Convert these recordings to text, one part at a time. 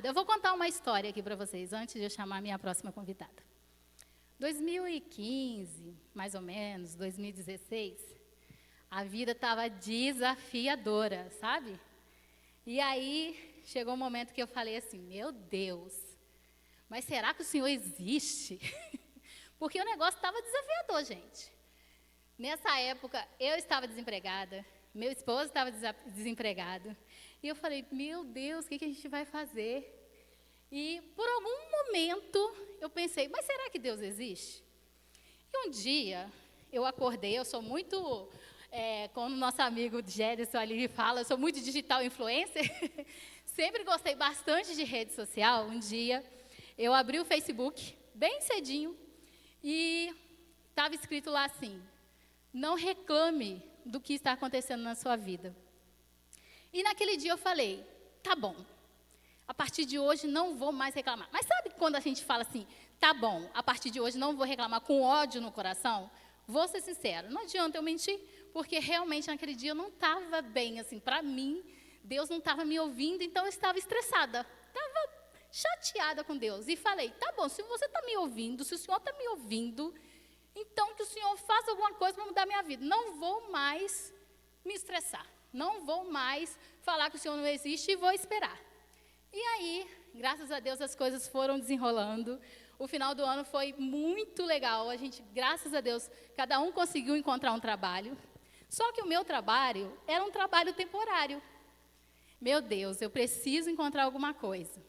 Eu vou contar uma história aqui para vocês, antes de eu chamar a minha próxima convidada. 2015, mais ou menos, 2016, a vida estava desafiadora, sabe? E aí, chegou um momento que eu falei assim, meu Deus, mas será que o Senhor existe? Porque o negócio estava desafiador, gente. Nessa época, eu estava desempregada, meu esposo estava desempregado. E eu falei, meu Deus, o que a gente vai fazer? E por algum momento, eu pensei, mas será que Deus existe? E um dia, eu acordei, eu sou muito, como o nosso amigo Gérison ali fala, eu sou muito digital influencer. Sempre gostei bastante de rede social. Um dia, eu abri o Facebook, bem cedinho, e estava escrito lá assim, não reclame do que está acontecendo na sua vida. E naquele dia eu falei, tá bom, a partir de hoje não vou mais reclamar. Mas sabe quando a gente fala assim, tá bom, a partir de hoje não vou reclamar com ódio no coração? Vou ser sincero, não adianta eu mentir, porque realmente naquele dia eu não estava bem, assim, para mim, Deus não estava me ouvindo, então eu estava estressada, estava chateada com Deus. E falei, tá bom, se você está me ouvindo, se o Senhor está me ouvindo, então que o Senhor faça alguma coisa para mudar a minha vida. Não vou mais me estressar. Não vou mais falar que o Senhor não existe e vou esperar. E aí, graças a Deus, as coisas foram desenrolando. O final do ano foi muito legal. A gente, graças a Deus, cada um conseguiu encontrar um trabalho. Só que o meu trabalho era um trabalho temporário. Meu Deus, eu preciso encontrar alguma coisa.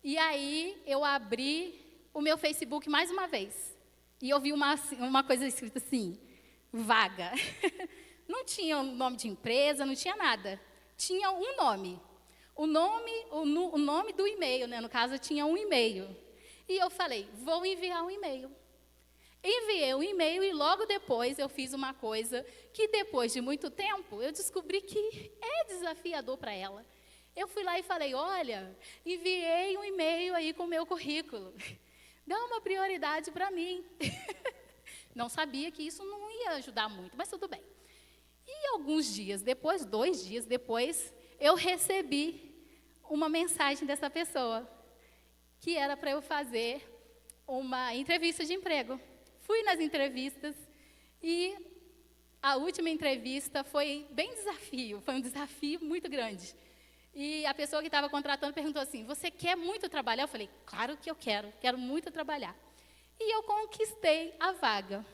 E aí, eu abri o meu Facebook mais uma vez. E eu vi uma coisa escrita assim, vaga. Não tinha um nome de empresa, não tinha nada. Tinha um nome. O nome do e-mail, né? No caso, tinha um e-mail. E eu falei, vou enviar um e-mail. Enviei o e-mail e logo depois eu fiz uma coisa que depois de muito tempo eu descobri que é desafiador para ela. Eu fui lá e falei, olha, enviei um e-mail aí com o meu currículo. Dá uma prioridade para mim. Não sabia que isso não ia ajudar muito, mas tudo bem. E alguns dias depois, 2 dias depois, eu recebi uma mensagem dessa pessoa, que era para eu fazer uma entrevista de emprego. Fui nas entrevistas e a última entrevista foi bem desafio, foi um desafio muito grande. E a pessoa que estava contratando perguntou assim, você quer muito trabalhar? Eu falei, claro que eu quero muito trabalhar. E eu conquistei a vaga.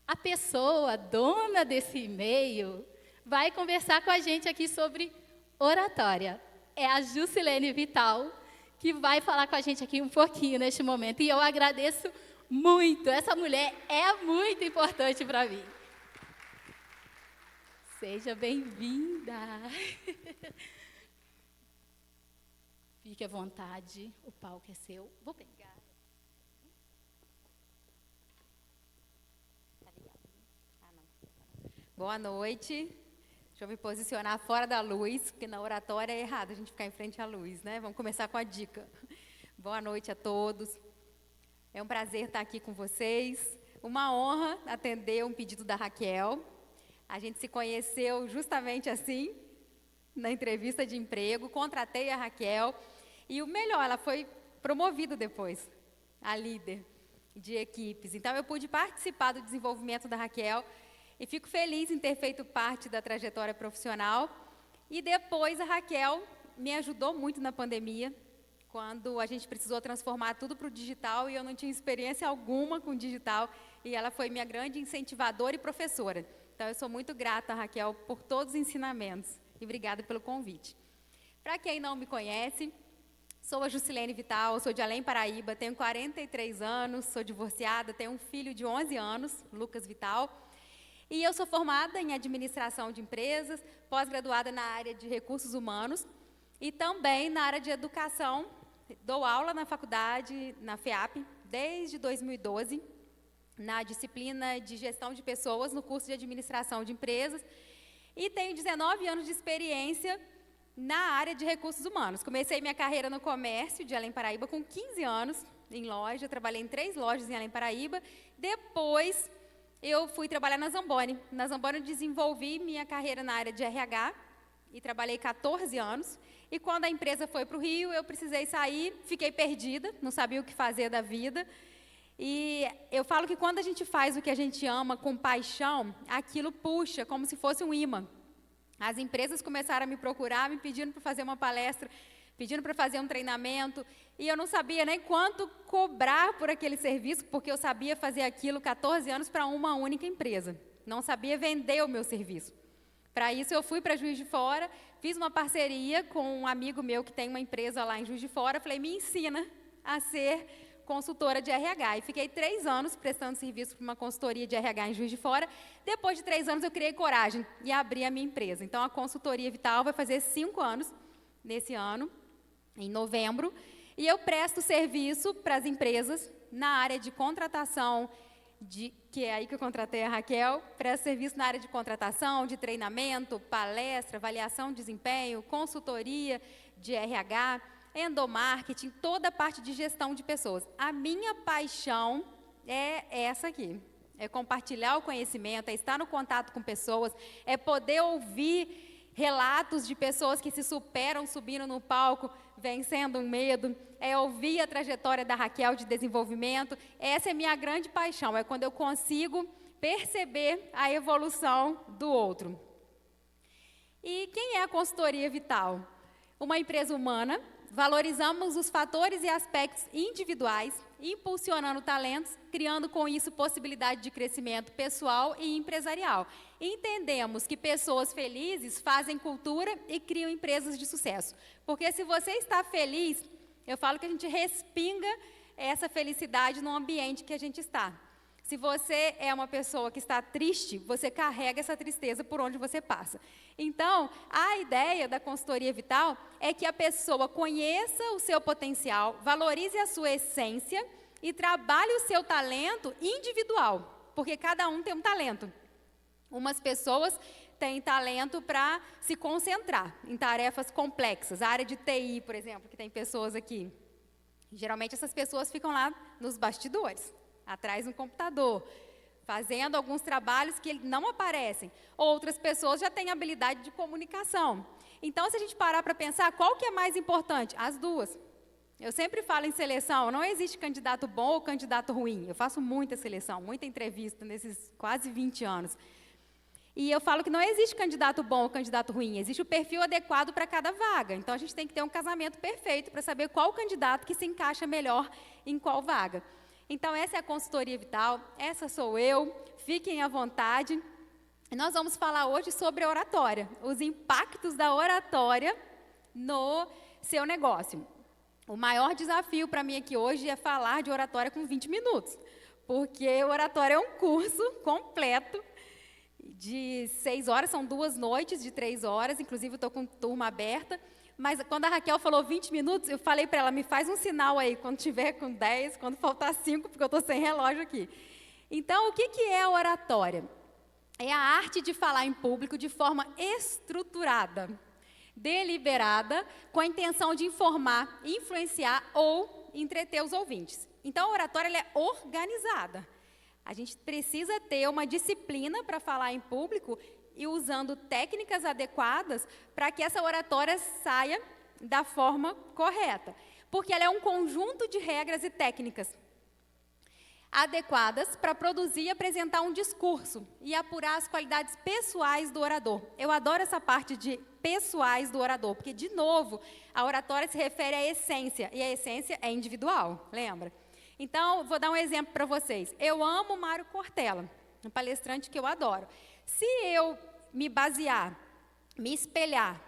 A pessoa, dona desse e-mail, vai conversar com a gente aqui sobre oratória. É a Jusilene Vital, que vai falar com a gente aqui um pouquinho neste momento. E eu agradeço muito. Essa mulher é muito importante para mim. Seja bem-vinda. Fique à vontade, o palco é seu. Vou pegar. Boa noite. Deixa eu me posicionar fora da luz, porque na oratória é errado a gente ficar em frente à luz, né? Vamos começar com a dica. Boa noite a todos. É um prazer estar aqui com vocês. Uma honra atender um pedido da Raquel. A gente se conheceu justamente assim, na entrevista de emprego. Contratei a Raquel. E o melhor, ela foi promovida depois, a líder de equipes. Então, eu pude participar do desenvolvimento da Raquel. E fico feliz em ter feito parte da trajetória profissional. E depois a Raquel me ajudou muito na pandemia, quando a gente precisou transformar tudo para o digital e eu não tinha experiência alguma com digital. E ela foi minha grande incentivadora e professora. Então, eu sou muito grata, Raquel, por todos os ensinamentos. E obrigada pelo convite. Para quem não me conhece, sou a Jusilene Vital, sou de Além Paraíba, tenho 43 anos, sou divorciada, tenho um filho de 11 anos, Lucas Vital. E eu sou formada em administração de empresas, pós-graduada na área de recursos humanos e também na área de educação. Dou aula na faculdade, na FEAP, desde 2012, na disciplina de gestão de pessoas, no curso de administração de empresas. E tenho 19 anos de experiência na área de recursos humanos. Comecei minha carreira no comércio de Além Paraíba com 15 anos, em loja. Trabalhei em 3 lojas em Além Paraíba. Depois, eu fui trabalhar na Zamboni. Na Zamboni, eu desenvolvi minha carreira na área de RH e trabalhei 14 anos. E quando a empresa foi para o Rio, eu precisei sair, fiquei perdida, não sabia o que fazer da vida. E eu falo que quando a gente faz o que a gente ama com paixão, aquilo puxa como se fosse um imã. As empresas começaram a me procurar, me pedindo para fazer uma palestra, pedindo para fazer um treinamento, e eu não sabia nem quanto cobrar por aquele serviço, porque eu sabia fazer aquilo 14 anos para uma única empresa. Não sabia vender o meu serviço. Para isso, eu fui para Juiz de Fora, fiz uma parceria com um amigo meu que tem uma empresa lá em Juiz de Fora, falei, me ensina a ser consultora de RH. E fiquei 3 anos prestando serviço para uma consultoria de RH em Juiz de Fora. Depois de 3 anos, eu criei coragem e abri a minha empresa. Então, a Consultoria Vital vai fazer 5 anos nesse ano, em novembro, e eu presto serviço para as empresas na área de contratação, que é aí que eu contratei a Raquel, presto serviço na área de contratação, de treinamento, palestra, avaliação de desempenho, consultoria de RH, endomarketing, toda a parte de gestão de pessoas. A minha paixão é essa aqui, é compartilhar o conhecimento, é estar no contato com pessoas, é poder ouvir relatos de pessoas que se superam subindo no palco, vencendo um medo, é ouvir a trajetória da Raquel de desenvolvimento. Essa é minha grande paixão, é quando eu consigo perceber a evolução do outro. E quem é a Consultoria Vital? Uma empresa humana, valorizamos os fatores e aspectos individuais, impulsionando talentos, criando com isso possibilidade de crescimento pessoal e empresarial. Entendemos que pessoas felizes fazem cultura e criam empresas de sucesso. Porque se você está feliz, eu falo que a gente respinga essa felicidade no ambiente que a gente está. Se você é uma pessoa que está triste, você carrega essa tristeza por onde você passa. Então, a ideia da consultoria vital é que a pessoa conheça o seu potencial, valorize a sua essência e trabalhe o seu talento individual, porque cada um tem um talento. Umas pessoas têm talento para se concentrar em tarefas complexas. A área de TI, por exemplo, que tem pessoas aqui. Geralmente essas pessoas ficam lá nos bastidores, atrás do computador, fazendo alguns trabalhos que não aparecem. Outras pessoas já têm habilidade de comunicação. Então, se a gente parar para pensar, qual que é mais importante? As duas. Eu sempre falo em seleção, não existe candidato bom ou candidato ruim. Eu faço muita seleção, muita entrevista nesses quase 20 anos. E eu falo que não existe candidato bom ou candidato ruim, existe o perfil adequado para cada vaga. Então, a gente tem que ter um casamento perfeito para saber qual candidato que se encaixa melhor em qual vaga. Então, essa é a consultoria vital, essa sou eu, fiquem à vontade. E nós vamos falar hoje sobre a oratória, os impactos da oratória no seu negócio. O maior desafio para mim aqui hoje é falar de oratória com 20 minutos, porque oratória é um curso completo, de 6 horas, são 2 noites de 3 horas, inclusive eu estou com turma aberta, mas quando a Raquel falou 20 minutos, eu falei para ela, me faz um sinal aí, quando tiver com 10, quando faltar 5, porque eu estou sem relógio aqui. Então, o que é a oratória? É a arte de falar em público de forma estruturada, deliberada, com a intenção de informar, influenciar ou entreter os ouvintes. Então, a oratória ela é organizada. A gente precisa ter uma disciplina para falar em público e usando técnicas adequadas para que essa oratória saia da forma correta. Porque ela é um conjunto de regras e técnicas adequadas para produzir e apresentar um discurso e apurar as qualidades pessoais do orador. Eu adoro essa parte de pessoais do orador, porque, de novo, a oratória se refere à essência, e a essência é individual, lembra? Então, vou dar um exemplo para vocês. Eu amo Mário Cortella, um palestrante que eu adoro. Se eu me basear, me espelhar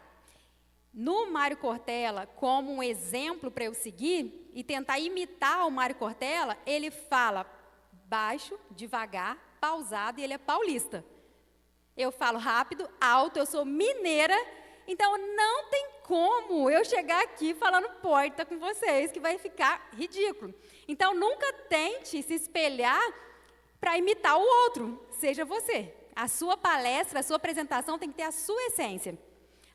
no Mário Cortella como um exemplo para eu seguir e tentar imitar o Mário Cortella, ele fala baixo, devagar, pausado e ele é paulista. Eu falo rápido, alto, eu sou mineira, então não tem como eu chegar aqui falando porta com vocês, que vai ficar ridículo. Então, nunca tente se espelhar para imitar o outro, seja você. A sua palestra, a sua apresentação tem que ter a sua essência.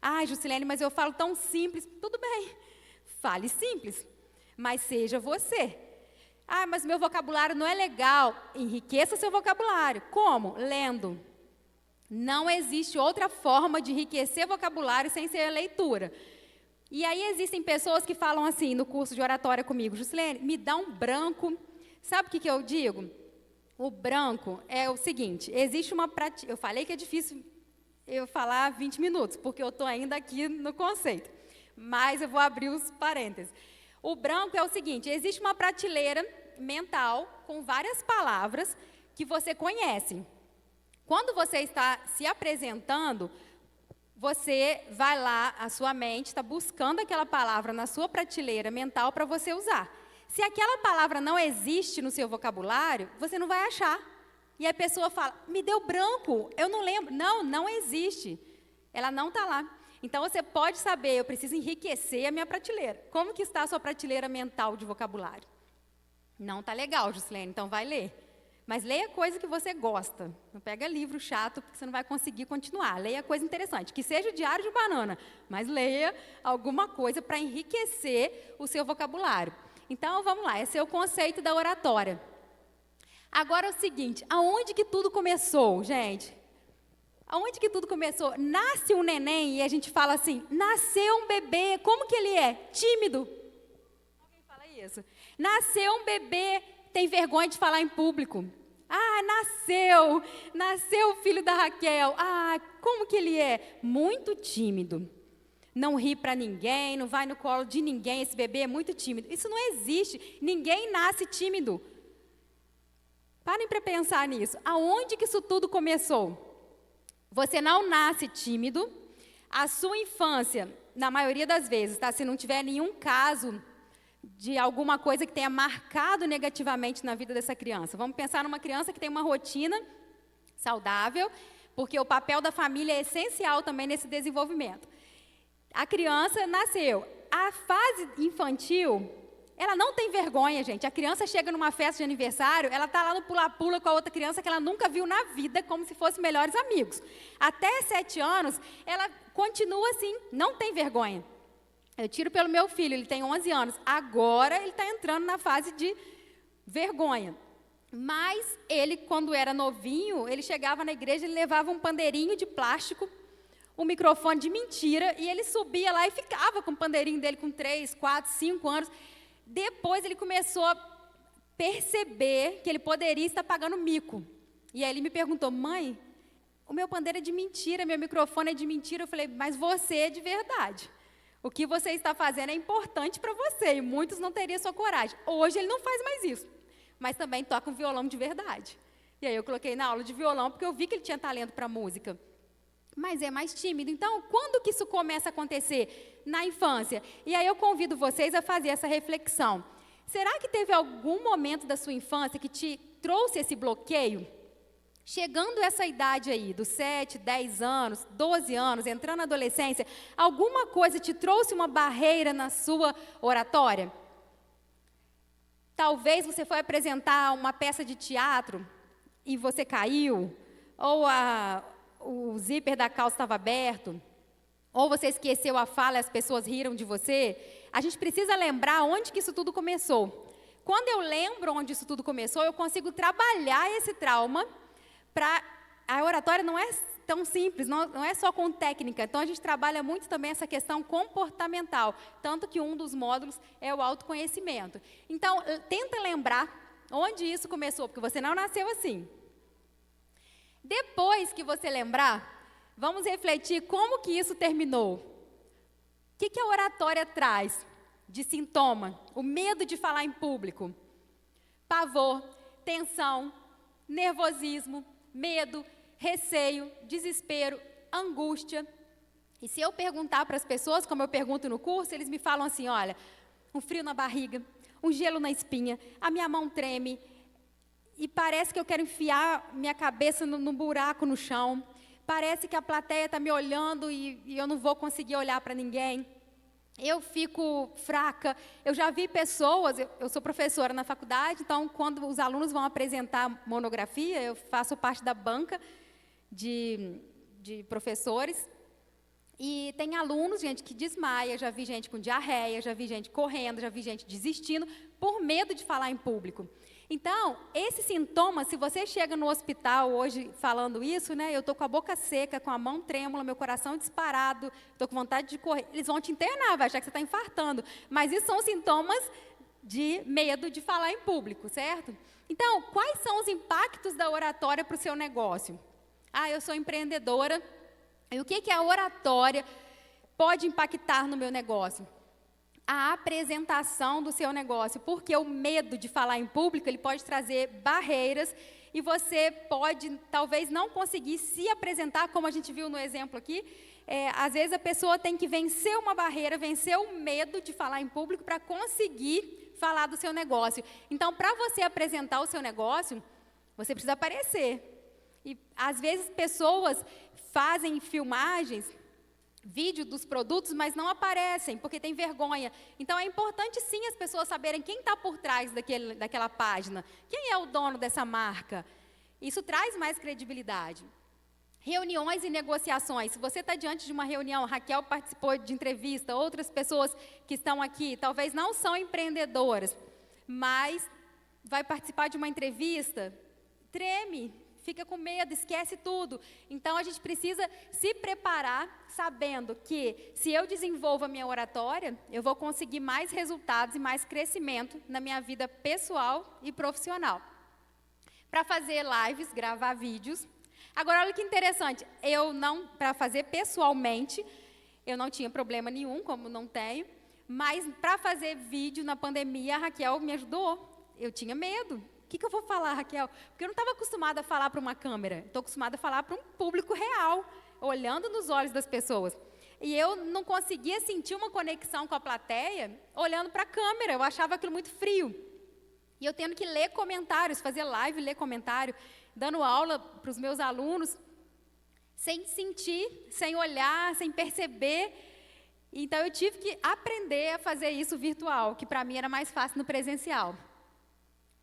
Ah, Juscelene, mas eu falo tão simples. Tudo bem, fale simples, mas seja você. Ah, mas meu vocabulário não é legal. Enriqueça seu vocabulário. Como? Lendo. Não existe outra forma de enriquecer vocabulário sem ser a leitura. E aí existem pessoas que falam assim no curso de oratória comigo, Jusilene, me dá um branco. Sabe o que eu digo? O branco é o seguinte, existe uma prática, eu falei que é difícil eu falar 20 minutos, porque eu estou ainda aqui no conceito, mas eu vou abrir os parênteses. O branco é o seguinte, existe uma prateleira mental com várias palavras que você conhece. Quando você está se apresentando, você vai lá, a sua mente está buscando aquela palavra na sua prateleira mental para você usar. Se aquela palavra não existe no seu vocabulário, você não vai achar. E a pessoa fala, me deu branco, eu não lembro. Não, não existe. Ela não está lá. Então, você pode saber, eu preciso enriquecer a minha prateleira. Como que está a sua prateleira mental de vocabulário? Não está legal, Jusilene, então vai ler. Mas leia coisa que você gosta. Não pega livro chato, porque você não vai conseguir continuar. Leia coisa interessante, que seja o Diário de Banana, mas leia alguma coisa para enriquecer o seu vocabulário. Então, vamos lá, esse é o conceito da oratória. Agora é o seguinte, aonde que tudo começou, gente? Aonde que tudo começou? Nasce um neném e a gente fala assim, nasceu um bebê, como que ele é? Tímido. Alguém fala isso? Nasceu um bebê, tem vergonha de falar em público. Ah, nasceu o filho da Raquel. Ah, como que ele é? Muito tímido. Não ri para ninguém, não vai no colo de ninguém, esse bebê é muito tímido. Isso não existe, ninguém nasce tímido. Parem para pensar nisso. Aonde que isso tudo começou? Você não nasce tímido, a sua infância, na maioria das vezes, tá? Se não tiver nenhum caso de alguma coisa que tenha marcado negativamente na vida dessa criança. Vamos pensar numa criança que tem uma rotina saudável, porque o papel da família é essencial também nesse desenvolvimento. A criança nasceu. A fase infantil, ela não tem vergonha, gente. A criança chega numa festa de aniversário, ela está lá no pula-pula com a outra criança que ela nunca viu na vida, como se fossem melhores amigos. Até 7 anos, ela continua assim, não tem vergonha. Eu tiro pelo meu filho, ele tem 11 anos. Agora ele está entrando na fase de vergonha. Mas ele, quando era novinho, ele chegava na igreja, ele levava um pandeirinho de plástico, um microfone de mentira, e ele subia lá e ficava com o pandeirinho dele com 3, 4, 5 anos. Depois ele começou a perceber que ele poderia estar pagando mico. E aí ele me perguntou, mãe, o meu pandeiro é de mentira, meu microfone é de mentira. Eu falei, mas você é de verdade. O que você está fazendo é importante para você, e muitos não teriam sua coragem. Hoje ele não faz mais isso, mas também toca um violão de verdade. E aí eu coloquei na aula de violão, porque eu vi que ele tinha talento para música. Mas é mais tímido. Então, quando que isso começa a acontecer? Na infância. E aí eu convido vocês a fazer essa reflexão. Será que teve algum momento da sua infância que te trouxe esse bloqueio? Chegando essa idade aí, dos 7, 10 anos, 12 anos, entrando na adolescência, alguma coisa te trouxe uma barreira na sua oratória? Talvez você foi apresentar uma peça de teatro e você caiu, ou o zíper da calça estava aberto, ou você esqueceu a fala e as pessoas riram de você. A gente precisa lembrar onde que isso tudo começou. Quando eu lembro onde isso tudo começou, eu consigo trabalhar esse trauma. A oratória não é tão simples, não é só com técnica. Então, a gente trabalha muito também essa questão comportamental, tanto que um dos módulos é o autoconhecimento. Então, tenta lembrar onde isso começou, porque você não nasceu assim. Depois que você lembrar, vamos refletir como que isso terminou. O que a oratória traz de sintoma? O medo de falar em público, pavor, tensão, nervosismo, medo, receio, desespero, angústia. E se eu perguntar para as pessoas, como eu pergunto no curso, eles me falam assim, olha, um frio na barriga, um gelo na espinha, a minha mão treme, e parece que eu quero enfiar minha cabeça no buraco no chão, parece que a plateia está me olhando e eu não vou conseguir olhar para ninguém. Eu fico fraca. Eu já vi pessoas, eu sou professora na faculdade, então quando os alunos vão apresentar monografia, eu faço parte da banca de professores, E tem alunos, gente, que desmaia, já vi gente com diarreia, já vi gente correndo, já vi gente desistindo por medo de falar em público. Então, esses sintomas, se você chega no hospital hoje falando isso, né, eu estou com a boca seca, com a mão trêmula, meu coração disparado, estou com vontade de correr, eles vão te internar, vai achar que você está infartando. Mas isso são sintomas de medo de falar em público, certo? Então, quais são os impactos da oratória para o seu negócio? Ah, eu sou empreendedora, e o que a oratória pode impactar no meu negócio? A apresentação do seu negócio, porque o medo de falar em público, ele pode trazer barreiras e você pode, talvez, não conseguir se apresentar, como a gente viu no exemplo aqui. Às vezes a pessoa tem que vencer uma barreira, vencer o medo de falar em público para conseguir falar do seu negócio. Então, para você apresentar o seu negócio, você precisa aparecer. E, às vezes, pessoas fazem filmagens, vídeo dos produtos, mas não aparecem, porque tem vergonha. Então, é importante, sim, as pessoas saberem quem está por trás daquela página. Quem é o dono dessa marca? Isso traz mais credibilidade. Reuniões e negociações. Se você está diante de uma reunião, Raquel participou de entrevista, outras pessoas que estão aqui, talvez não são empreendedoras, mas vai participar de uma entrevista, treme, fica com medo, esquece tudo. Então, a gente precisa se preparar sabendo que, se eu desenvolvo a minha oratória, eu vou conseguir mais resultados e mais crescimento na minha vida pessoal e profissional. Para fazer lives, gravar vídeos. Agora, olha que interessante, para fazer pessoalmente, eu não tinha problema nenhum, como não tenho, mas para fazer vídeo na pandemia, a Raquel me ajudou. Eu tinha medo. O que eu vou falar, Raquel? Porque eu não estava acostumada a falar para uma câmera, estou acostumada a falar para um público real, olhando nos olhos das pessoas. E eu não conseguia sentir uma conexão com a plateia olhando para a câmera, eu achava aquilo muito frio. E eu tendo que ler comentários, fazer live, ler comentário, dando aula para os meus alunos, sem sentir, sem olhar, sem perceber. Então, eu tive que aprender a fazer isso virtual, que para mim era mais fácil no presencial.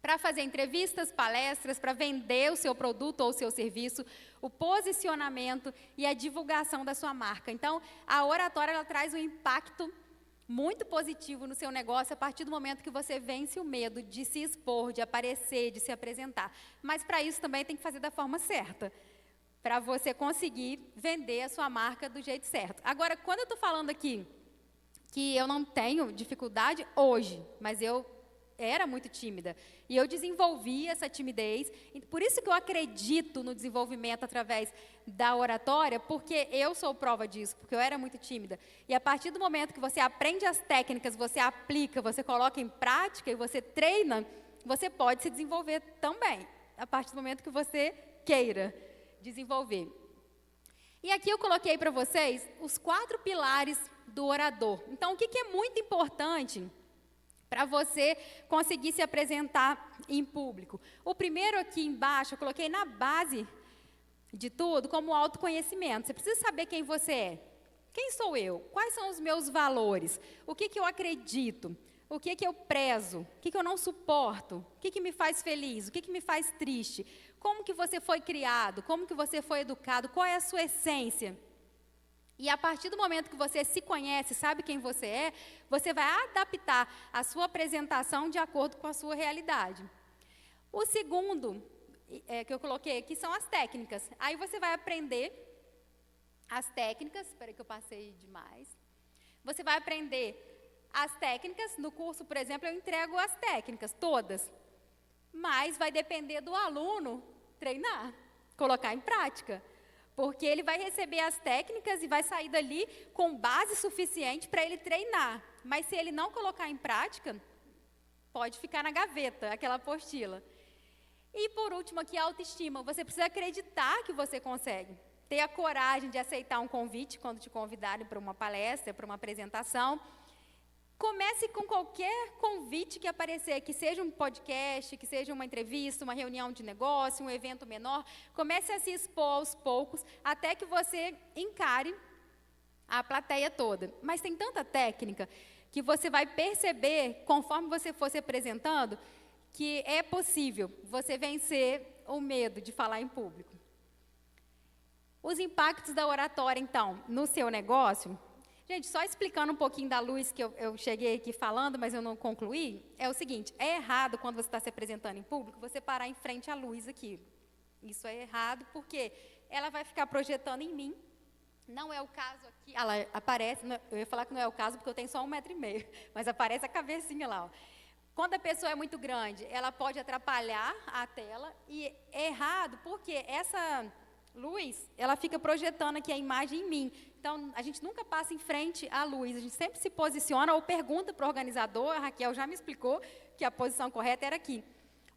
Para fazer entrevistas, palestras, para vender o seu produto ou o seu serviço, o posicionamento e a divulgação da sua marca. Então, a oratória ela traz um impacto muito positivo no seu negócio a partir do momento que você vence o medo de se expor, de aparecer, de se apresentar. Mas para isso também tem que fazer da forma certa, para você conseguir vender a sua marca do jeito certo. Agora, quando eu estou falando aqui que eu não tenho dificuldade hoje, mas eu era muito tímida, e eu desenvolvi essa timidez, por isso que eu acredito no desenvolvimento através da oratória, porque eu sou prova disso, porque eu era muito tímida, e a partir do momento que você aprende as técnicas, você aplica, você coloca em prática e você treina, você pode se desenvolver também, a partir do momento que você queira desenvolver. E aqui eu coloquei para vocês os 4 pilares do orador. Então, o que é muito importante para você conseguir se apresentar em público? O primeiro aqui embaixo, eu coloquei na base de tudo, como autoconhecimento. Você precisa saber quem você é. Quem sou eu? Quais são os meus valores? O que eu acredito? O que eu prezo? O que eu não suporto? O que me faz feliz? O que me faz triste? Como que você foi criado? Como que você foi educado? Qual é a sua essência? E a partir do momento que você se conhece, sabe quem você é, você vai adaptar a sua apresentação de acordo com a sua realidade. O segundo que eu coloquei aqui são as técnicas. Aí você vai aprender as técnicas, espera que eu passei demais. Você vai aprender as técnicas, no curso, por exemplo, eu entrego as técnicas, todas. Mas vai depender do aluno treinar, colocar em prática. Porque ele vai receber as técnicas e vai sair dali com base suficiente para ele treinar. Mas se ele não colocar em prática, pode ficar na gaveta, aquela apostila. E por último aqui, a autoestima. Você precisa acreditar que você consegue. Ter a coragem de aceitar um convite quando te convidarem para uma palestra, para uma apresentação. Comece com qualquer convite que aparecer, que seja um podcast, que seja uma entrevista, uma reunião de negócio, um evento menor. Comece a se expor aos poucos, até que você encare a plateia toda. Mas tem tanta técnica que você vai perceber, conforme você for se apresentando, que é possível você vencer o medo de falar em público. Os impactos da oratória, então, no seu negócio. Gente, só explicando um pouquinho da luz que eu cheguei aqui falando, mas eu não concluí, é o seguinte, é errado quando você está se apresentando em público, você parar em frente à luz aqui. Isso é errado porque ela vai ficar projetando em mim. Não é o caso aqui, ela aparece, eu ia falar que não é o caso porque eu tenho só 1,5 m, mas aparece a cabecinha lá, ó. Quando a pessoa é muito grande, ela pode atrapalhar a tela e é errado porque essa luz, ela fica projetando aqui a imagem em mim. Então, a gente nunca passa em frente à luz, a gente sempre se posiciona ou pergunta para o organizador, a Raquel já me explicou que a posição correta era aqui.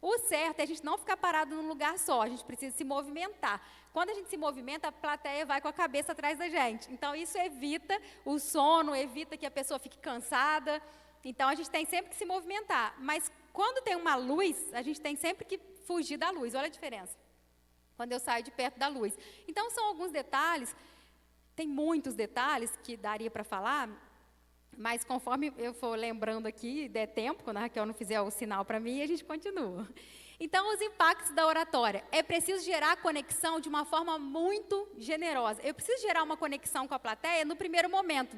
O certo é a gente não ficar parado num lugar só, a gente precisa se movimentar. Quando a gente se movimenta, a plateia vai com a cabeça atrás da gente. Então, isso evita o sono, evita que a pessoa fique cansada. Então, a gente tem sempre que se movimentar. Mas, quando tem uma luz, a gente tem sempre que fugir da luz. Olha a diferença. Quando eu saio de perto da luz. Então, são alguns detalhes, tem muitos detalhes que daria para falar, mas conforme eu for lembrando aqui, der tempo, quando a Raquel não fizer o sinal para mim, a gente continua. Então, os impactos da oratória. É preciso gerar conexão de uma forma muito generosa. Eu preciso gerar uma conexão com a plateia no primeiro momento.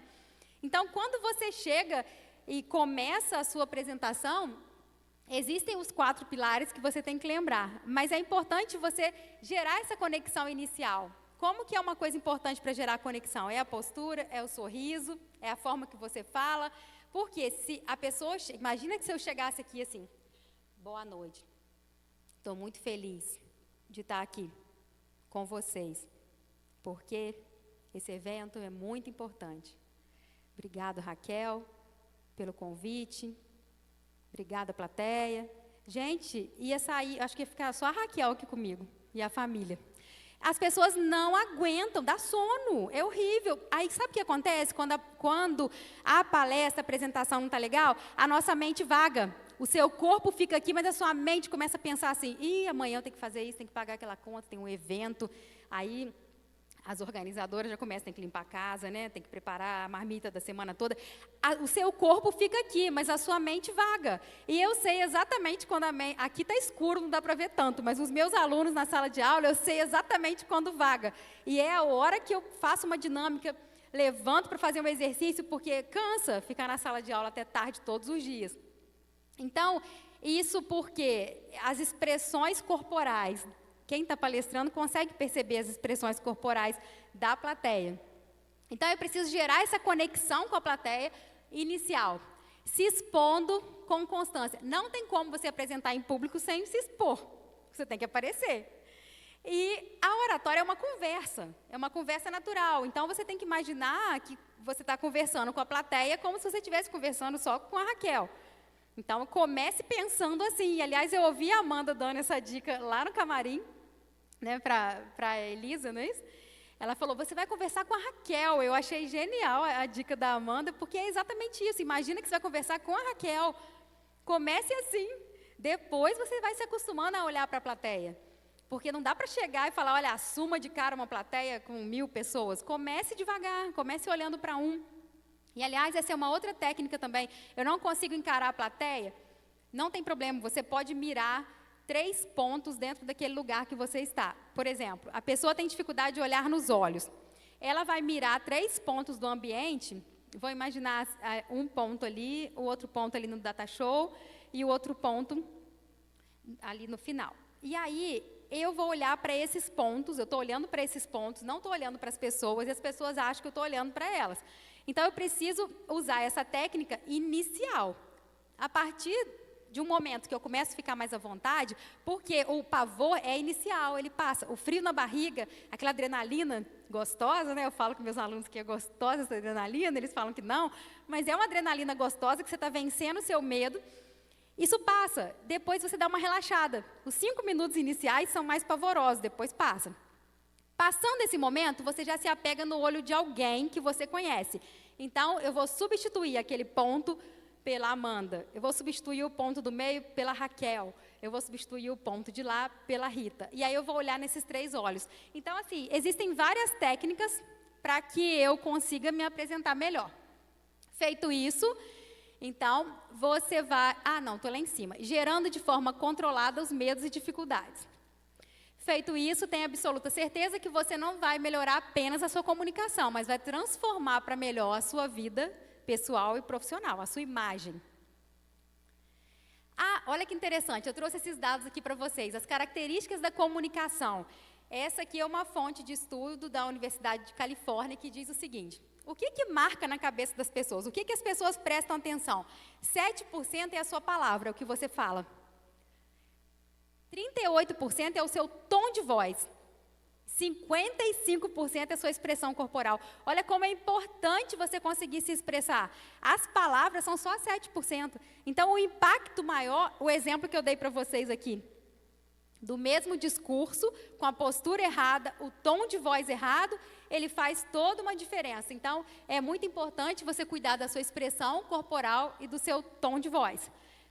Então, quando você chega e começa a sua apresentação, existem os 4 pilares que você tem que lembrar, mas é importante você gerar essa conexão inicial. Como que é uma coisa importante para gerar conexão? É a postura, é o sorriso, é a forma que você fala. Porque se a pessoa... Imagina que se eu chegasse aqui assim, boa noite, estou muito feliz de estar aqui com vocês, porque esse evento é muito importante. Obrigado, Raquel, pelo convite. Obrigada, plateia. Gente, ia sair, acho que ia ficar só a Raquel aqui comigo e a família. As pessoas não aguentam, dá sono, é horrível. Aí sabe o que acontece? Quando a palestra, a apresentação não está legal, a nossa mente vaga. O seu corpo fica aqui, mas a sua mente começa a pensar assim, amanhã eu tenho que fazer isso, tenho que pagar aquela conta, tem um evento. Aí as organizadoras já começam, tem que limpar a casa, né? Tem que preparar a marmita da semana toda. O seu corpo fica aqui, mas a sua mente vaga. E eu sei exatamente quando a mente... Aqui está escuro, não dá para ver tanto, mas os meus alunos na sala de aula, eu sei exatamente quando vaga. E é a hora que eu faço uma dinâmica, levanto para fazer um exercício, porque cansa ficar na sala de aula até tarde todos os dias. Então, isso porque as expressões corporais... Quem está palestrando consegue perceber as expressões corporais da plateia. Então, eu preciso gerar essa conexão com a plateia inicial, se expondo com constância. Não tem como você apresentar em público sem se expor. Você tem que aparecer. E a oratória é uma conversa natural. Então, você tem que imaginar que você está conversando com a plateia como se você estivesse conversando só com a Raquel. Então, comece pensando assim. Aliás, eu ouvi a Amanda dando essa dica lá no camarim, né, para a Elisa, não é isso? Ela falou, você vai conversar com a Raquel. Eu achei genial a dica da Amanda, porque é exatamente isso. Imagina que você vai conversar com a Raquel. Comece assim. Depois você vai se acostumando a olhar para a plateia. Porque não dá para chegar e falar, olha, assuma de cara uma plateia com 1000 pessoas. Comece devagar, comece olhando para um. E, aliás, essa é uma outra técnica também. Eu não consigo encarar a plateia. Não tem problema, você pode mirar 3 pontos dentro daquele lugar que você está. Por exemplo, a pessoa tem dificuldade de olhar nos olhos. Ela vai mirar 3 pontos do ambiente, vou imaginar um ponto ali, o outro ponto ali no data show e o outro ponto ali no final. E aí, eu vou olhar para esses pontos, eu estou olhando para esses pontos, não estou olhando para as pessoas, e as pessoas acham que eu estou olhando para elas. Então, eu preciso usar essa técnica inicial. A partir de um momento que eu começo a ficar mais à vontade, porque o pavor é inicial, ele passa. O frio na barriga, aquela adrenalina gostosa, né? Eu falo com meus alunos que é gostosa essa adrenalina, eles falam que não, mas é uma adrenalina gostosa que você está vencendo o seu medo. Isso passa, depois você dá uma relaxada. Os 5 minutos iniciais são mais pavorosos, depois passa. Passando esse momento, você já se apega no olho de alguém que você conhece. Então, eu vou substituir aquele ponto pela Amanda, eu vou substituir o ponto do meio pela Raquel, eu vou substituir o ponto de lá pela Rita. E aí eu vou olhar nesses 3 olhos. Então, assim, existem várias técnicas para que eu consiga me apresentar melhor. Feito isso, então, você vai... Ah, não, estou lá em cima. Gerando de forma controlada os medos e dificuldades. Feito isso, tenha absoluta certeza que você não vai melhorar apenas a sua comunicação, mas vai transformar para melhor a sua vida pessoal e profissional, a sua imagem. Ah, olha que interessante, eu trouxe esses dados aqui para vocês, as características da comunicação. Essa aqui é uma fonte de estudo da Universidade de Califórnia que diz o seguinte: o que marca na cabeça das pessoas? O que as pessoas prestam atenção? 7% é a sua palavra, é o que você fala. 38% é o seu tom de voz. 55% é a sua expressão corporal. Olha como é importante você conseguir se expressar. As palavras são só 7%. Então, o impacto maior, o exemplo que eu dei para vocês aqui, do mesmo discurso, com a postura errada, o tom de voz errado, ele faz toda uma diferença. Então, é muito importante você cuidar da sua expressão corporal e do seu tom de voz.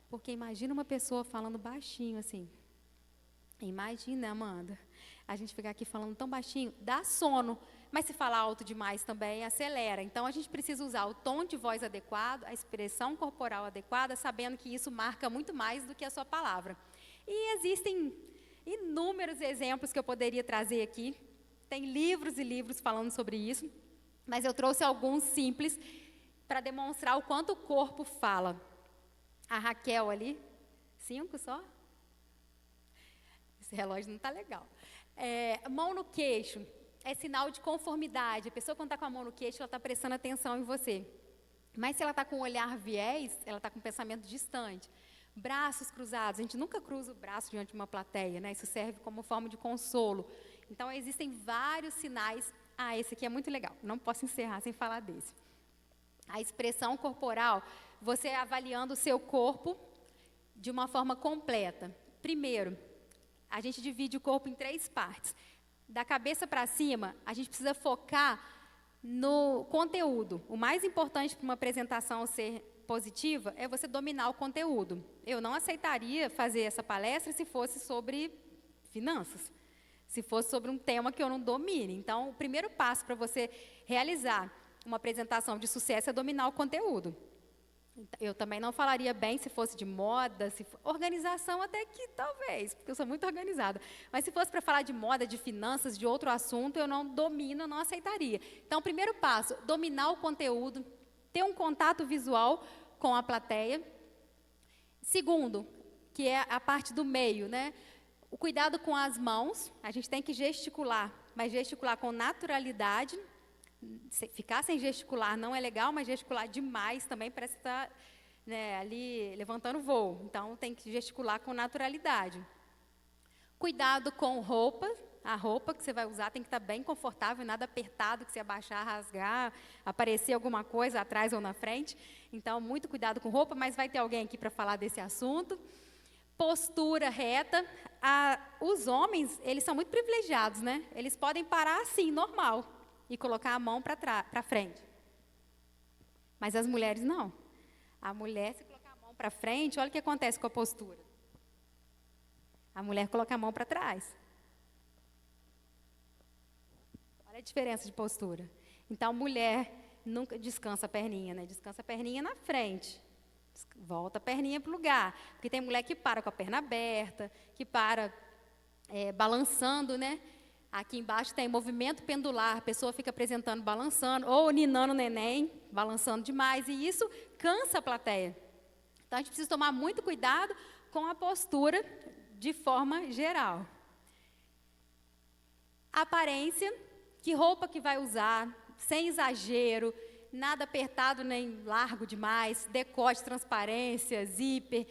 Porque imagina uma pessoa falando baixinho assim. Imagina, Amanda, a gente ficar aqui falando tão baixinho, dá sono, mas se falar alto demais também acelera. Então, a gente precisa usar o tom de voz adequado, a expressão corporal adequada, sabendo que isso marca muito mais do que a sua palavra. E existem inúmeros exemplos que eu poderia trazer aqui, tem livros e livros falando sobre isso, mas eu trouxe alguns simples para demonstrar o quanto o corpo fala. A Raquel ali, 5 só? Esse relógio não está legal. Mão no queixo é sinal de conformidade. A pessoa, quando está com a mão no queixo, ela está prestando atenção em você. Mas se ela está com o olhar viés, ela está com um pensamento distante. Braços cruzados. A gente nunca cruza o braço diante de uma plateia, né? Isso serve como forma de consolo. Então, existem vários sinais. Ah, esse aqui é muito legal. Não posso encerrar sem falar desse. A expressão corporal, você avaliando o seu corpo de uma forma completa. Primeiro, a gente divide o corpo em 3 partes. Da cabeça para cima, a gente precisa focar no conteúdo. O mais importante para uma apresentação ser positiva é você dominar o conteúdo. Eu não aceitaria fazer essa palestra se fosse sobre finanças, se fosse sobre um tema que eu não domine. Então, o primeiro passo para você realizar uma apresentação de sucesso é dominar o conteúdo. Eu também não falaria bem se fosse de moda, organização até que talvez, porque eu sou muito organizada. Mas se fosse para falar de moda, de finanças, de outro assunto, eu não domino, eu não aceitaria. Então, o primeiro passo, dominar o conteúdo, ter um contato visual com a plateia. Segundo, que é a parte do meio, né? O cuidado com as mãos, a gente tem que gesticular, mas gesticular com naturalidade. Ficar sem gesticular não é legal, mas gesticular demais também parece que está, né, ali levantando voo. Então, tem que gesticular com naturalidade. Cuidado com roupa. A roupa que você vai usar tem que estar bem confortável, nada apertado, que se abaixar, rasgar, aparecer alguma coisa atrás ou na frente. Então, muito cuidado com roupa, mas vai ter alguém aqui para falar desse assunto. Postura reta. Os homens, eles são muito privilegiados, né? Eles podem parar assim, normal, e colocar a mão para frente. Mas as mulheres não. A mulher, se colocar a mão para frente, olha o que acontece com a postura. A mulher coloca a mão para trás. Olha a diferença de postura. Então, mulher nunca descansa a perninha, né? Descansa a perninha na frente. Volta a perninha para o lugar. Porque tem mulher que para com a perna aberta, que para balançando, né? Aqui embaixo tem movimento pendular, a pessoa fica apresentando, balançando, ou ninando o neném, balançando demais, e isso cansa a plateia. Então, a gente precisa tomar muito cuidado com a postura de forma geral. Aparência, que roupa que vai usar, sem exagero, nada apertado nem largo demais, decote, transparência, zíper,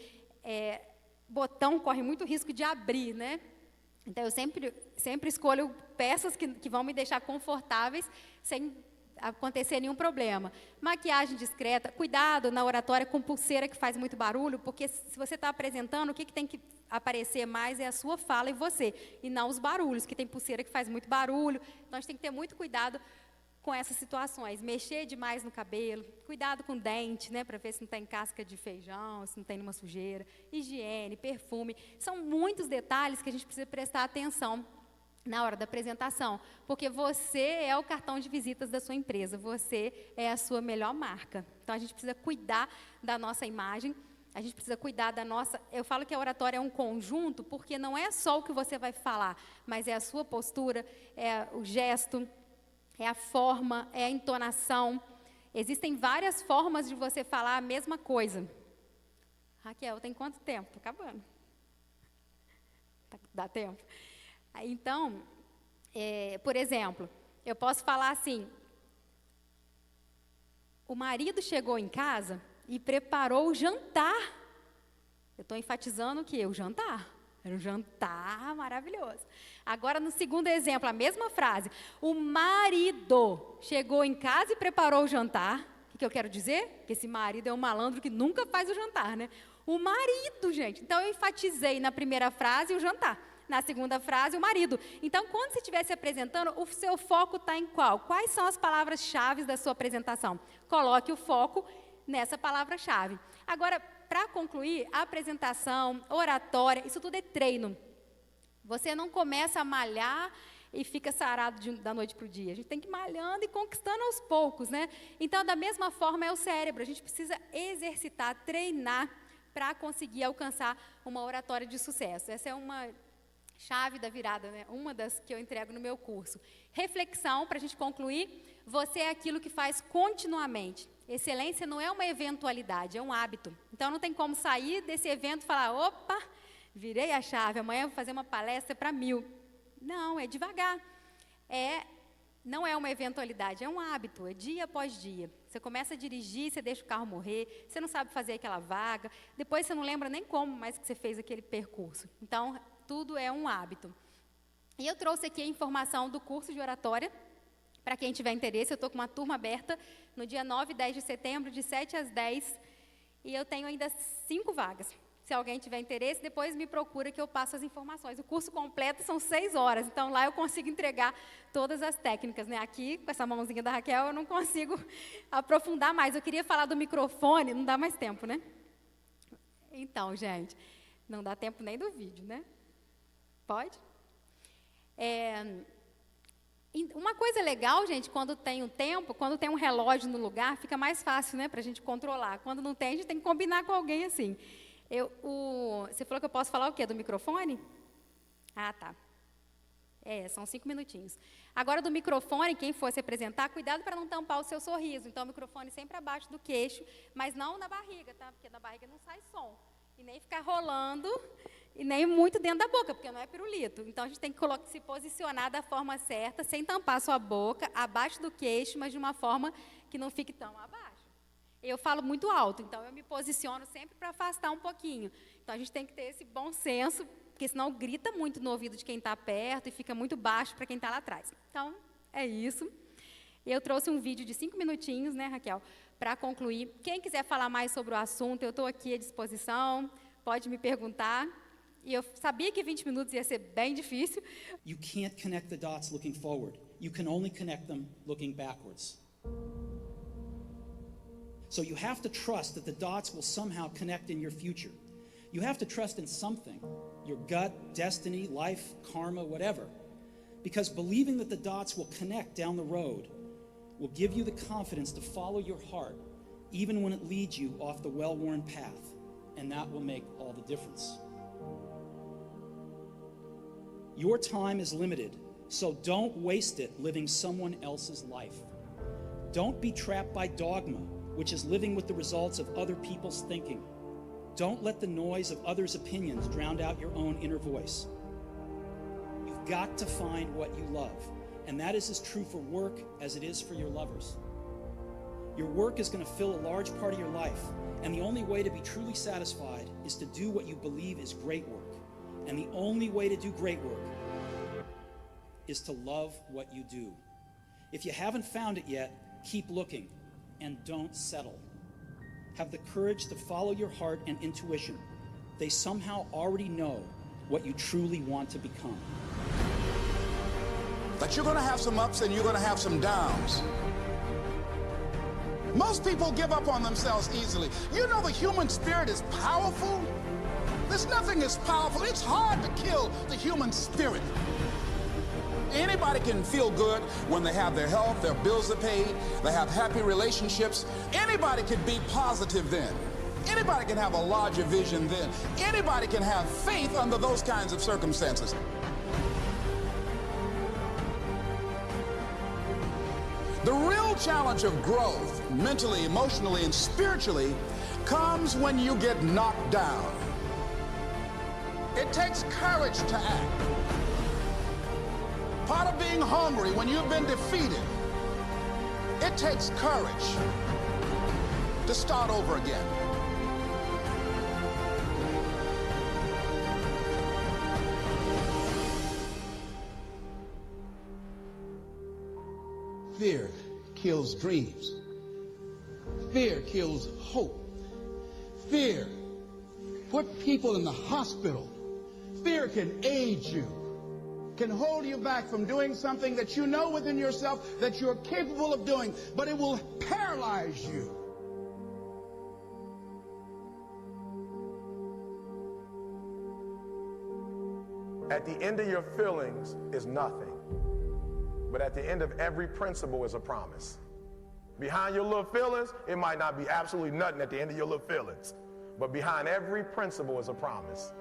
botão corre muito risco de abrir, né? Então, eu sempre escolho peças que vão me deixar confortáveis, sem acontecer nenhum problema. Maquiagem discreta, cuidado na oratória com pulseira que faz muito barulho, porque se você está apresentando, o que tem que aparecer mais é a sua fala e você, e não os barulhos, que tem pulseira que faz muito barulho. Então, a gente tem que ter muito cuidado com essas situações. Mexer demais no cabelo, cuidado com o dente, né, para ver se não tem casca de feijão, se não tem nenhuma sujeira, higiene, perfume. São muitos detalhes que a gente precisa prestar atenção na hora da apresentação, porque você é o cartão de visitas da sua empresa, você é a sua melhor marca. Então, a gente precisa cuidar da nossa imagem. a gente precisa cuidar da nossa... Eu falo que a oratória é um conjunto, porque não é só o que você vai falar, mas é a sua postura, é o gesto, é a forma, é a entonação. Existem várias formas de você falar a mesma coisa. Raquel, tem quanto tempo? Estou acabando. Dá tempo? Então, por exemplo, eu posso falar assim: o marido chegou em casa e preparou o jantar. Eu estou enfatizando o quê? O jantar. Era um jantar maravilhoso. Agora, no segundo exemplo, a mesma frase. O marido chegou em casa e preparou o jantar. O que eu quero dizer? Que esse marido é um malandro que nunca faz o jantar, né? O marido, gente. Então, eu enfatizei na primeira frase o jantar. Na segunda frase, o marido. Então, quando você estiver se apresentando, o seu foco está em qual? Quais são as palavras-chave da sua apresentação? Coloque o foco nessa palavra-chave. Agora, para concluir, a apresentação, oratória, isso tudo é treino. Você não começa a malhar e fica sarado da noite para o dia. A gente tem que ir malhando e conquistando aos poucos, né? Então, da mesma forma, é o cérebro. A gente precisa exercitar, treinar para conseguir alcançar uma oratória de sucesso. Essa é uma chave da virada, né? Uma das que eu entrego no meu curso. Reflexão, para a gente concluir: você é aquilo que faz continuamente. Excelência não é uma eventualidade, é um hábito. Então, não tem como sair desse evento e falar: opa, virei a chave, amanhã eu vou fazer uma palestra para 1000. Não, é devagar. Não é uma eventualidade, é um hábito, é dia após dia. Você começa a dirigir, você deixa o carro morrer, você não sabe fazer aquela vaga, depois você não lembra nem como mais que você fez aquele percurso. Então, tudo é um hábito. E eu trouxe aqui a informação do curso de oratória. Para quem tiver interesse, eu estou com uma turma aberta no dia 9 e 10 de setembro, de 7 às 10. E eu tenho ainda 5 vagas. Se alguém tiver interesse, depois me procura que eu passo as informações. O curso completo são 6 horas, então lá eu consigo entregar todas as técnicas, né? Aqui, com essa mãozinha da Raquel, eu não consigo aprofundar mais. Eu queria falar do microfone, não dá mais tempo, né? Então, gente, não dá tempo nem do vídeo, né? Pode? Uma coisa legal, gente, quando tem um tempo, quando tem um relógio no lugar, fica mais fácil, né, para a gente controlar. Quando não tem, a gente tem que combinar com alguém assim. Você falou que eu posso falar o quê? Do microfone? Ah, tá. São 5 minutinhos. Agora, do microfone, quem for se apresentar, cuidado para não tampar o seu sorriso. Então, o microfone sempre abaixo do queixo, mas não na barriga, tá? Porque na barriga não sai som. E nem ficar rolando, e nem muito dentro da boca, porque não é pirulito. Então, a gente tem que se posicionar da forma certa, sem tampar a sua boca, abaixo do queixo, mas de uma forma que não fique tão abaixo. Eu falo muito alto, então eu me posiciono sempre para afastar um pouquinho. Então, a gente tem que ter esse bom senso, porque senão grita muito no ouvido de quem está perto e fica muito baixo para quem está lá atrás. Então, é isso. Eu trouxe um vídeo de 5 minutinhos, né, Raquel, para concluir. Quem quiser falar mais sobre o assunto, eu estou aqui à disposição, pode me perguntar. E eu sabia que 20 minutos ia ser bem difícil. You can't connect the dots looking forward. You can only connect them looking backwards. So you have to trust that the dots will somehow connect in your future. You have to trust in something, your gut, destiny, life, karma, whatever. Because believing that the dots will connect down the road will give you the confidence to follow your heart, even when it leads you off the well-worn path. And that will make all the difference. Your time is limited, so don't waste it living someone else's life. Don't be trapped by dogma, which is living with the results of other people's thinking. Don't let the noise of others' opinions drown out your own inner voice. You've got to find what you love, and that is as true for work as it is for your lovers. Your work is going to fill a large part of your life, and the only way to be truly satisfied is to do what you believe is great work. And the only way to do great work is to love what you do. If you haven't found it yet, keep looking and don't settle. Have the courage to follow your heart and intuition. They somehow already know what you truly want to become. But you're going to have some ups and you're going to have some downs. Most people give up on themselves easily. You know the human spirit is powerful. There's nothing as powerful. It's hard to kill the human spirit. Anybody can feel good when they have their health, their bills are paid, they have happy relationships. Anybody can be positive then. Anybody can have a larger vision then. Anybody can have faith under those kinds of circumstances. The real challenge of growth, mentally, emotionally, and spiritually, comes when you get knocked down. It takes courage to act. Part of being hungry when you've been defeated, it takes courage to start over again. Fear kills dreams. Fear kills hope. Fear put people in the hospital. Fear can age you, can hold you back from doing something that you know within yourself that you're capable of doing, but it will paralyze you. At the end of your feelings is nothing. But at the end of every principle is a promise. Behind your little feelings, it might not be absolutely nothing at the end of your little feelings. But behind every principle is a promise.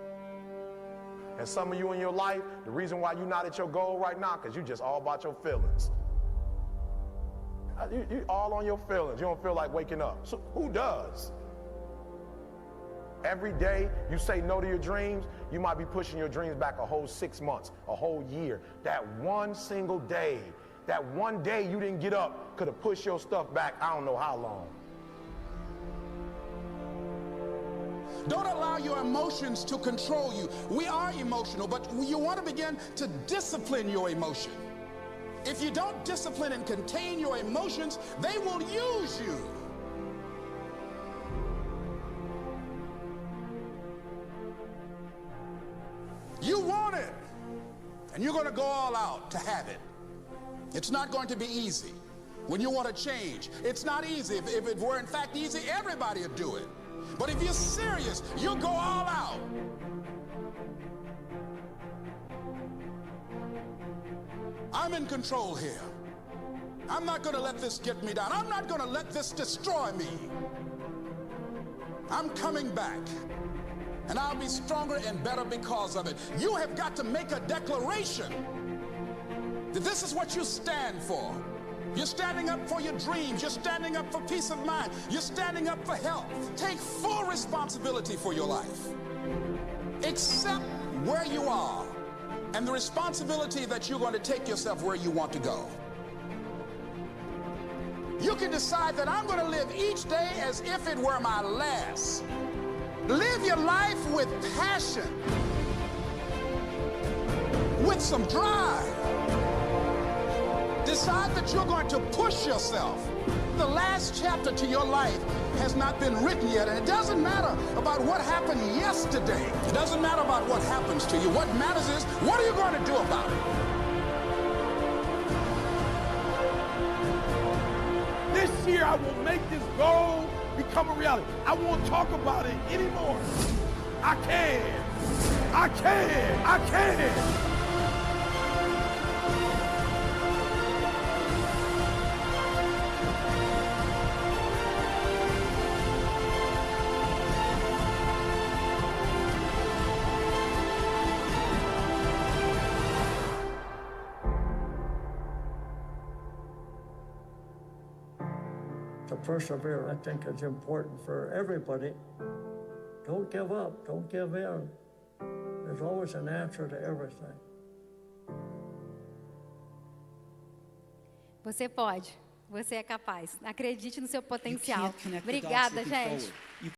And some of you in your life, the reason why you're not at your goal right now, because you're just all about your feelings. You all on your feelings. You don't feel like waking up. So who does? Every day you say no to your dreams, you might be pushing your dreams back a whole 6 months, a whole year. That one single day, that one day you didn't get up could have pushed your stuff back I don't know how long. Don't allow your emotions to control you. We are emotional, but you want to begin to discipline your emotion. If you don't discipline and contain your emotions, they will use you. You want it, and you're going to go all out to have it. It's not going to be easy. When you want to change, it's not easy. If it were in fact easy, everybody would do it. But if you're serious, you'll go all out. I'm in control here. I'm not going to let this get me down. I'm not going to let this destroy me. I'm coming back. And I'll be stronger and better because of it. You have got to make a declaration that this is what you stand for. You're standing up for your dreams. You're standing up for peace of mind. You're standing up for health. Take full responsibility for your life. Accept where you are and the responsibility that you're going to take yourself where you want to go. You can decide that I'm going to live each day as if it were my last. Live your life with passion, with some drive. Decide that you're going to push yourself. The last chapter to your life has not been written yet, and it doesn't matter about what happened yesterday. It doesn't matter about what happens to you. What matters is, what are you going to do about it? This year I will make this goal become a reality. I won't talk about it anymore. I can. I can. I can. To persevere, I think, is important for everybody. Don't give up. Don't give in. There's always an answer to everything. Você pode. Você é capaz. Acredite no seu potencial. You can't connect the dots Obrigada, looking gente. forward.